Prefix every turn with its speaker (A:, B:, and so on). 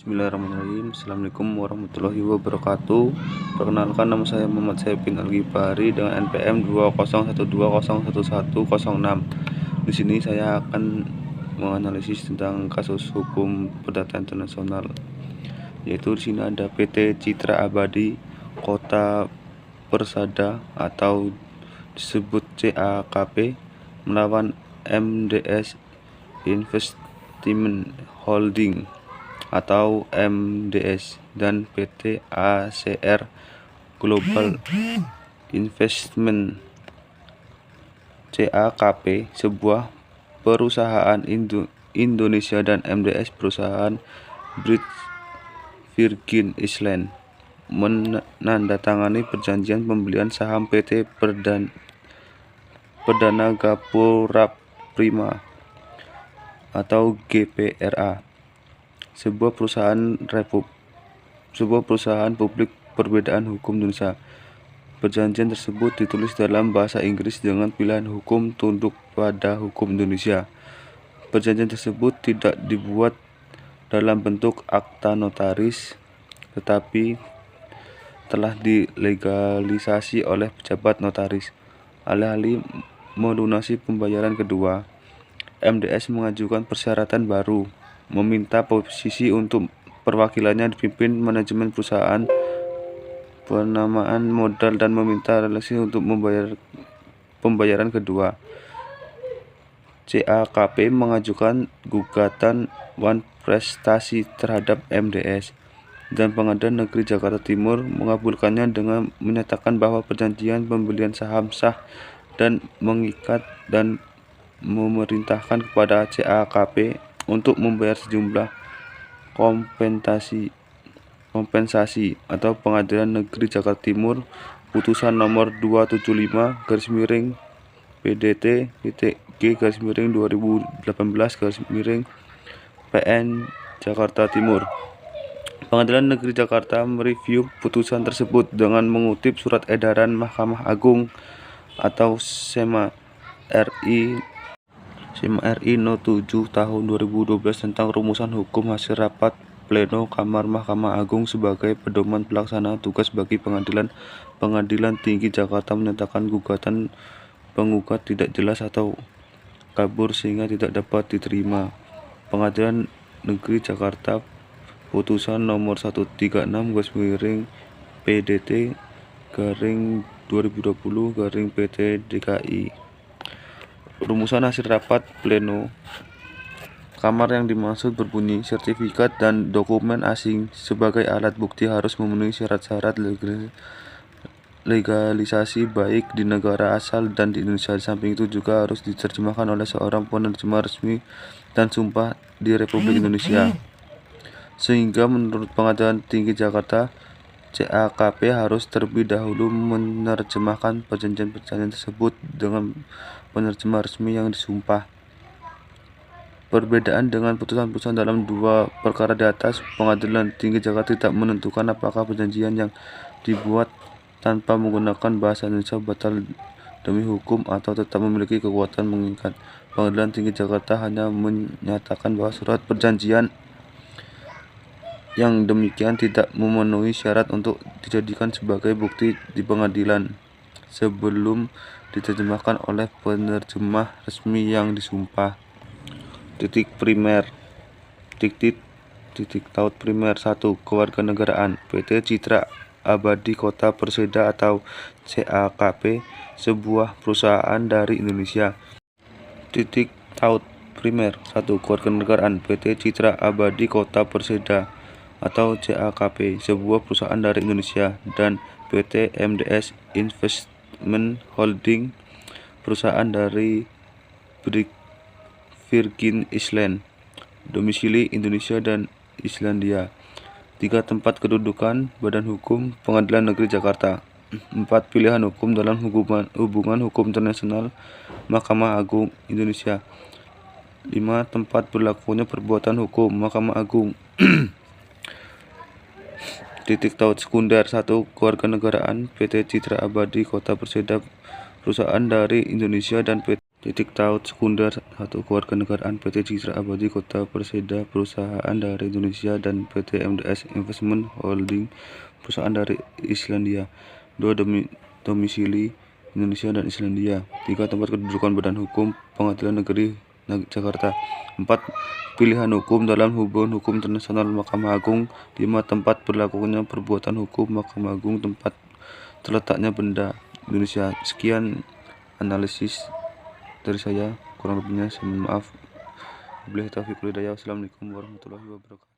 A: Bismillahirrahmanirrahim. Assalamualaikum warahmatullahi wabarakatuh. Perkenalkan, nama saya Muhammad Saifin Al-Ghifari dengan NPM 20112011106. Di sini saya akan menganalisis tentang kasus hukum perdata internasional. Yaitu di sini ada PT Citra Abadi Kota Persada atau disebut CAKP melawan MDS Investment Holding atau MDS dan PT ACR Global Investment. CAKP sebuah perusahaan Indonesia dan MDS perusahaan Virgin Islands menandatangani perjanjian pembelian saham PT Perdana Gapura Prima atau GPRA, sebuah perusahaan publik perbedaan hukum Indonesia. Perjanjian tersebut ditulis dalam bahasa Inggris dengan pilihan hukum tunduk pada hukum Indonesia. Perjanjian tersebut tidak dibuat dalam bentuk akta notaris, tetapi telah dilegalisasi oleh pejabat notaris. Alih-alih melunasi pembayaran kedua, MDS mengajukan persyaratan baru, meminta posisi untuk perwakilannya dipimpin manajemen perusahaan, penamaan modal, dan meminta relasi untuk pembayaran kedua. CAKP mengajukan gugatan prestasi terhadap MDS dan Pengadilan Negeri Jakarta Timur mengabulkannya dengan menyatakan bahwa perjanjian pembelian saham sah dan mengikat dan memerintahkan kepada CAKP untuk membayar sejumlah kompensasi atau Pengadilan Negeri Jakarta Timur putusan nomor 275/PDT-G/2018/PN Jakarta Timur. Pengadilan Negeri Jakarta mereview putusan tersebut dengan mengutip surat edaran Mahkamah Agung atau SEMA RI No. 7 tahun 2012 tentang rumusan hukum hasil rapat pleno Kamar Mahkamah Agung sebagai pedoman pelaksana tugas bagi Pengadilan Tinggi Jakarta menyatakan gugatan penggugat tidak jelas atau kabur sehingga tidak dapat diterima. Pengadilan Negeri Jakarta putusan nomor 136/PDT-2020/PT Rumusan hasil rapat pleno Kamar yang dimaksud berbunyi, sertifikat dan dokumen asing sebagai alat bukti harus memenuhi syarat-syarat legalisasi baik di negara asal dan di Indonesia. Di samping itu juga harus diterjemahkan oleh seorang penerjemah resmi dan sumpah di Republik Indonesia. Sehingga menurut Pengadilan Tinggi Jakarta, CAKP harus terlebih dahulu menerjemahkan perjanjian tersebut dengan penerjemah resmi yang disumpah. Perbedaan dengan putusan-putusan dalam dua perkara di atas, Pengadilan Tinggi Jakarta tidak menentukan apakah perjanjian yang dibuat tanpa menggunakan bahasa Indonesia batal demi hukum atau tetap memiliki kekuatan mengikat. Pengadilan Tinggi Jakarta hanya menyatakan bahwa surat perjanjian yang demikian tidak memenuhi syarat untuk dijadikan sebagai bukti di pengadilan sebelum diterjemahkan oleh penerjemah resmi yang disumpah. Titik taut primer 1. Kewarganegaraan. PT Citra Abadi Kota Perseda atau CAKP sebuah perusahaan dari Indonesia. Titik taut primer 1. Kewarganegaraan. PT Citra Abadi Kota Perseda atau CAKP sebuah perusahaan dari Indonesia dan PT MDS Investment Holding perusahaan dari Virgin Islands, domisili Indonesia dan Islandia. 3. Tempat kedudukan badan hukum Pengadilan Negeri Jakarta. 4. Pilihan hukum dalam hubungan hukum internasional Mahkamah Agung Indonesia. 5. Tempat berlakunya perbuatan hukum Mahkamah Agung. Titik taut sekunder 1. Kewarganegaraan. PT Citra Abadi Kota Perseda perusahaan dari Indonesia dan PT Titik taut sekunder 1. Kewarganegaraan PT Citra Abadi Kota Perseda perusahaan dari Indonesia dan PT MDS Investment Holding perusahaan dari Islandia. 2. Domisili Indonesia dan Islandia. 3. Tempat kedudukan Badan Hukum Pengadilan Negeri Jakarta. 4. Pilihan hukum dalam hubungan hukum internasional Mahkamah Agung. 5. Tempat berlakunya perbuatan hukum Mahkamah Agung. Tempat terletaknya benda Indonesia. Sekian analisis dari saya, kurang lebihnya saya mohon maaf. Wabillahi taufiq wal hidayah. Wassalamualaikum warahmatullahi wabarakatuh.